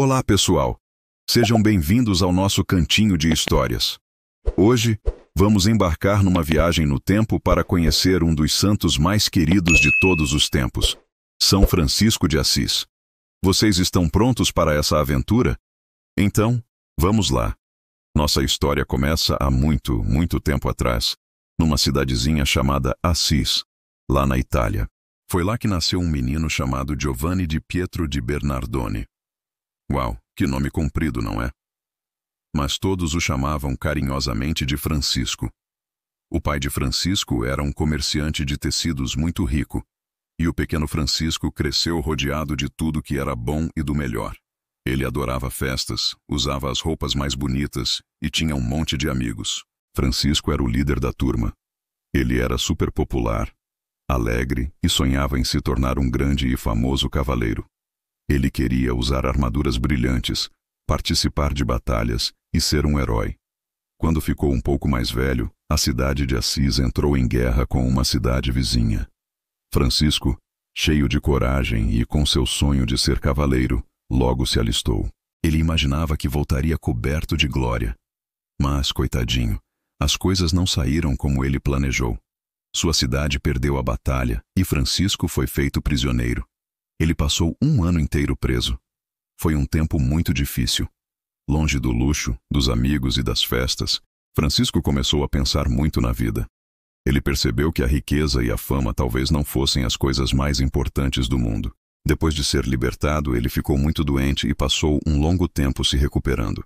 Olá, pessoal! Sejam bem-vindos ao nosso cantinho de histórias. Hoje, vamos embarcar numa viagem no tempo para conhecer um dos santos mais queridos de todos os tempos, São Francisco de Assis. Vocês estão prontos para essa aventura? Então, vamos lá. Nossa história começa há muito, muito tempo atrás, numa cidadezinha chamada Assis, lá na Itália. Foi lá que nasceu um menino chamado Giovanni di Pietro di Bernardone. Uau, que nome comprido, não é? Mas todos o chamavam carinhosamente de Francisco. O pai de Francisco era um comerciante de tecidos muito rico, e o pequeno Francisco cresceu rodeado de tudo que era bom e do melhor. Ele adorava festas, usava as roupas mais bonitas e tinha um monte de amigos. Francisco era o líder da turma. Ele era super popular, alegre e sonhava em se tornar um grande e famoso cavaleiro. Ele queria usar armaduras brilhantes, participar de batalhas e ser um herói. Quando ficou um pouco mais velho, a cidade de Assis entrou em guerra com uma cidade vizinha. Francisco, cheio de coragem e com seu sonho de ser cavaleiro, logo se alistou. Ele imaginava que voltaria coberto de glória. Mas, coitadinho, as coisas não saíram como ele planejou. Sua cidade perdeu a batalha e Francisco foi feito prisioneiro. Ele passou um ano inteiro preso. Foi um tempo muito difícil. Longe do luxo, dos amigos e das festas, Francisco começou a pensar muito na vida. Ele percebeu que a riqueza e a fama talvez não fossem as coisas mais importantes do mundo. Depois de ser libertado, ele ficou muito doente e passou um longo tempo se recuperando.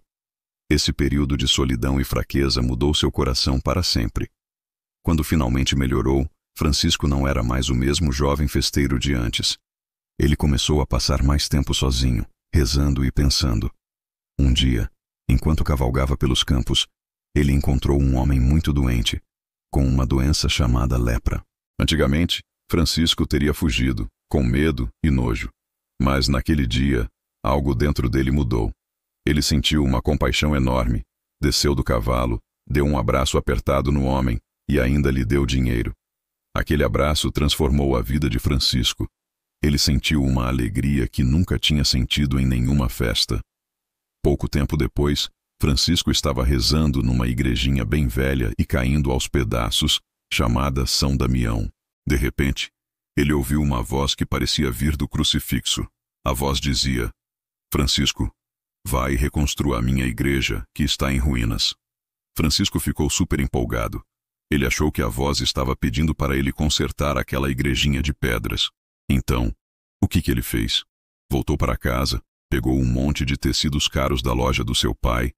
Esse período de solidão e fraqueza mudou seu coração para sempre. Quando finalmente melhorou, Francisco não era mais o mesmo jovem festeiro de antes. Ele começou a passar mais tempo sozinho, rezando e pensando. Um dia, enquanto cavalgava pelos campos, ele encontrou um homem muito doente, com uma doença chamada lepra. Antigamente, Francisco teria fugido, com medo e nojo. Mas naquele dia, algo dentro dele mudou. Ele sentiu uma compaixão enorme, desceu do cavalo, deu um abraço apertado no homem e ainda lhe deu dinheiro. Aquele abraço transformou a vida de Francisco. Ele sentiu uma alegria que nunca tinha sentido em nenhuma festa. Pouco tempo depois, Francisco estava rezando numa igrejinha bem velha e caindo aos pedaços, chamada São Damião. De repente, ele ouviu uma voz que parecia vir do crucifixo. A voz dizia: Francisco, vai e reconstrua a minha igreja, que está em ruínas. Francisco ficou super empolgado. Ele achou que a voz estava pedindo para ele consertar aquela igrejinha de pedras. Então, o que ele fez? Voltou para casa, pegou um monte de tecidos caros da loja do seu pai,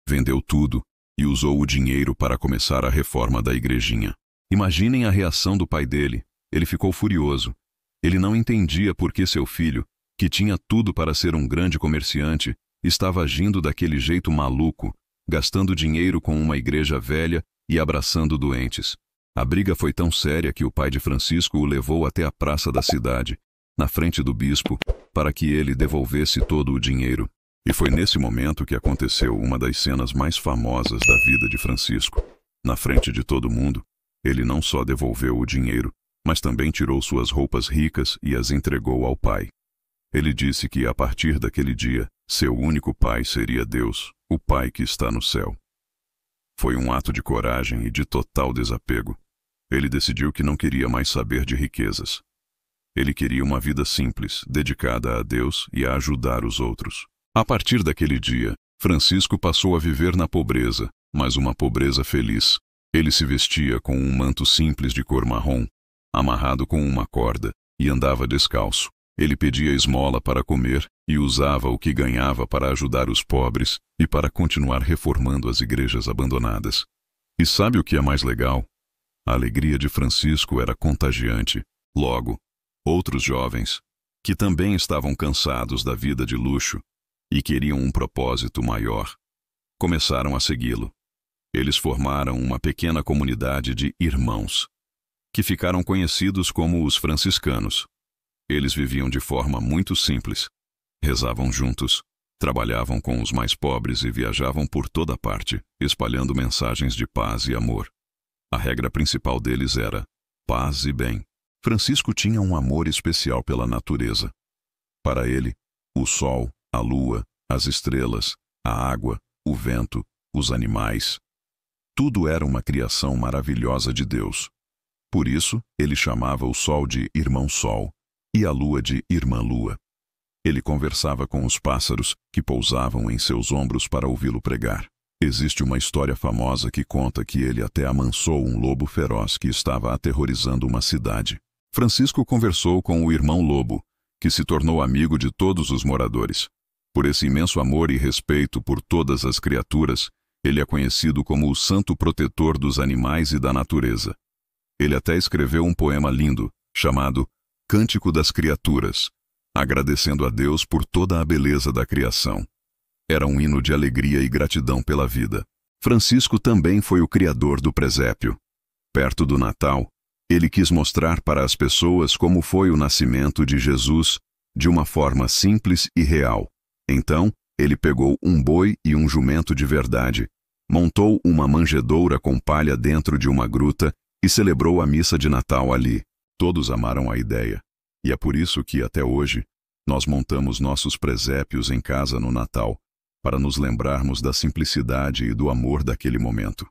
vendeu tudo e usou o dinheiro para começar a reforma da igrejinha. Imaginem a reação do pai dele. Ele ficou furioso. Ele não entendia por que seu filho, que tinha tudo para ser um grande comerciante, estava agindo daquele jeito maluco, gastando dinheiro com uma igreja velha e abraçando doentes. A briga foi tão séria que o pai de Francisco o levou até a praça da cidade, na frente do bispo, para que ele devolvesse todo o dinheiro. E foi nesse momento que aconteceu uma das cenas mais famosas da vida de Francisco. Na frente de todo mundo, ele não só devolveu o dinheiro, mas também tirou suas roupas ricas e as entregou ao pai. Ele disse que a partir daquele dia, seu único pai seria Deus, o Pai que está no céu. Foi um ato de coragem e de total desapego. Ele decidiu que não queria mais saber de riquezas. Ele queria uma vida simples, dedicada a Deus e a ajudar os outros. A partir daquele dia, Francisco passou a viver na pobreza, mas uma pobreza feliz. Ele se vestia com um manto simples de cor marrom, amarrado com uma corda, e andava descalço. Ele pedia esmola para comer e usava o que ganhava para ajudar os pobres e para continuar reformando as igrejas abandonadas. E sabe o que é mais legal? A alegria de Francisco era contagiante. Logo, outros jovens, que também estavam cansados da vida de luxo e queriam um propósito maior, começaram a segui-lo. Eles formaram uma pequena comunidade de irmãos, que ficaram conhecidos como os franciscanos. Eles viviam de forma muito simples. Rezavam juntos, trabalhavam com os mais pobres e viajavam por toda parte, espalhando mensagens de paz e amor. A regra principal deles era paz e bem. Francisco tinha um amor especial pela natureza. Para ele, o sol, a lua, as estrelas, a água, o vento, os animais. Tudo era uma criação maravilhosa de Deus. Por isso, ele chamava o sol de Irmão Sol e a lua de Irmã Lua. Ele conversava com os pássaros que pousavam em seus ombros para ouvi-lo pregar. Existe uma história famosa que conta que ele até amansou um lobo feroz que estava aterrorizando uma cidade. Francisco conversou com o irmão lobo, que se tornou amigo de todos os moradores. Por esse imenso amor e respeito por todas as criaturas, ele é conhecido como o santo protetor dos animais e da natureza. Ele até escreveu um poema lindo, chamado Cântico das Criaturas, agradecendo a Deus por toda a beleza da criação. Era um hino de alegria e gratidão pela vida. Francisco também foi o criador do presépio. Perto do Natal, ele quis mostrar para as pessoas como foi o nascimento de Jesus de uma forma simples e real. Então, ele pegou um boi e um jumento de verdade, montou uma manjedoura com palha dentro de uma gruta e celebrou a missa de Natal ali. Todos amaram a ideia, e é por isso que, até hoje, nós montamos nossos presépios em casa no Natal, para nos lembrarmos da simplicidade e do amor daquele momento.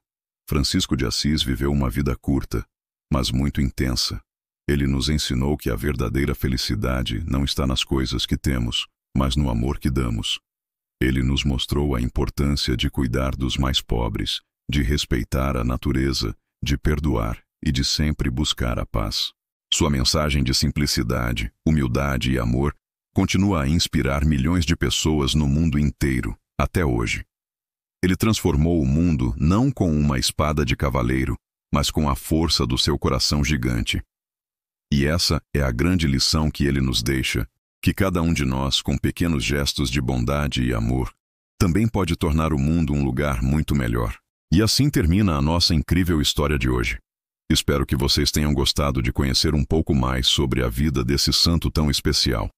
Francisco de Assis viveu uma vida curta, mas muito intensa. Ele nos ensinou que a verdadeira felicidade não está nas coisas que temos, mas no amor que damos. Ele nos mostrou a importância de cuidar dos mais pobres, de respeitar a natureza, de perdoar e de sempre buscar a paz. Sua mensagem de simplicidade, humildade e amor continua a inspirar milhões de pessoas no mundo inteiro, até hoje. Ele transformou o mundo não com uma espada de cavaleiro, mas com a força do seu coração gigante. E essa é a grande lição que ele nos deixa, que cada um de nós, com pequenos gestos de bondade e amor, também pode tornar o mundo um lugar muito melhor. E assim termina a nossa incrível história de hoje. Espero que vocês tenham gostado de conhecer um pouco mais sobre a vida desse santo tão especial.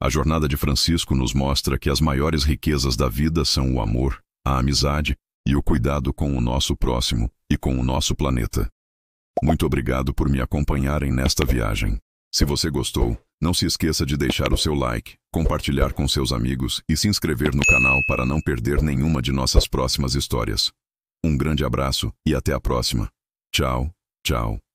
A jornada de Francisco nos mostra que as maiores riquezas da vida são o amor, a amizade e o cuidado com o nosso próximo e com o nosso planeta. Muito obrigado por me acompanharem nesta viagem. Se você gostou, não se esqueça de deixar o seu like, compartilhar com seus amigos e se inscrever no canal para não perder nenhuma de nossas próximas histórias. Um grande abraço e até a próxima. Tchau, tchau.